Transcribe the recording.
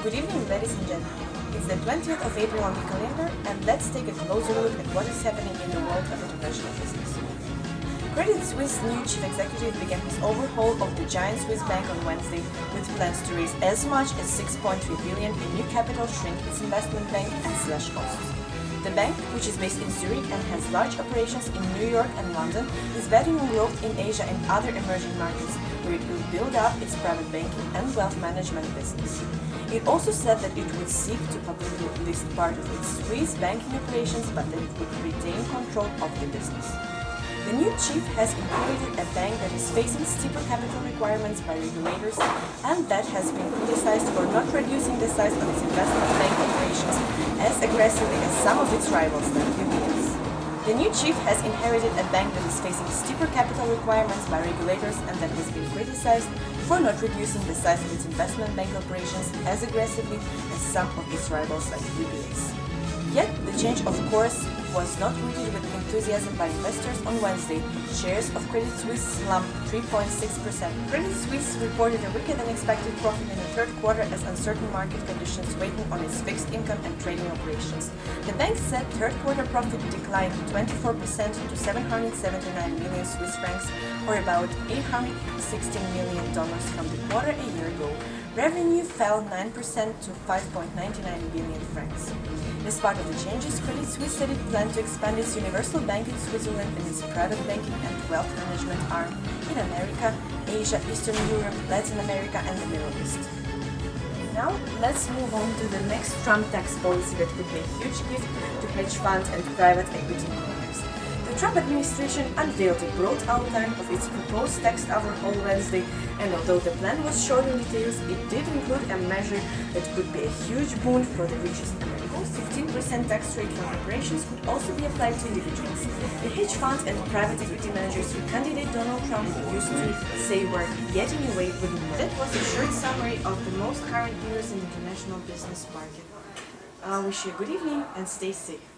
Good evening, ladies and gentlemen. It's the 20th of April on the calendar, and let's take a closer look at what is happening in the world of international business. Credit Suisse new chief executive began his overhaul of the giant Swiss bank on Wednesday with plans to raise as much as 6.3 billion in new capital, shrink its investment bank, and slash costs. The bank, which is based in Zurich and has large operations in New York and London, is betting on growth in Asia and other emerging markets, where it will build up its private banking and wealth management business. It also said that it would seek to publicly list part of its Swiss banking operations, but that it would retain control of the business. The new chief has inherited a bank that is facing steeper capital requirements by regulators and that has been criticized for not reducing the size of its investment bank operations as aggressively as some of its rivals like UBS. The new chief has inherited a bank that is facing steeper capital requirements by regulators and that has been criticized for not reducing the size of its investment bank operations as aggressively as some of its rivals like UBS. Yet, the change, of course, was not greeted with enthusiasm by investors on Wednesday. Shares of Credit Suisse slumped 3.6%. Credit Suisse reported a weaker than expected profit in the third quarter as uncertain market conditions weighed on its fixed income and trading operations. The bank said third quarter profit declined 24% to 779 million Swiss francs, or about $816 million from the quarter a year ago. Revenue fell 9% to 5.99 billion francs. As part of the changes, Credit Suisse said it planned to expand its universal bank in Switzerland and its private banking and wealth management arm in America, Asia, Eastern Europe, Latin America, and the Middle East. Now, let's move on to the next Trump tax policy that would be a huge gift to hedge funds and private equity owners. The Trump administration unveiled a broad outline of its proposed tax overhaul Wednesday, and although the plan was short in details, it did include a measure that could be a huge boon for the richest Americans. 15% tax rate for corporations could also be applied to individuals. The hedge funds and private equity managers who candidate Donald Trump used to say were getting away with it. That was a short summary of the most current news in the international business market. I wish you a good evening and stay safe.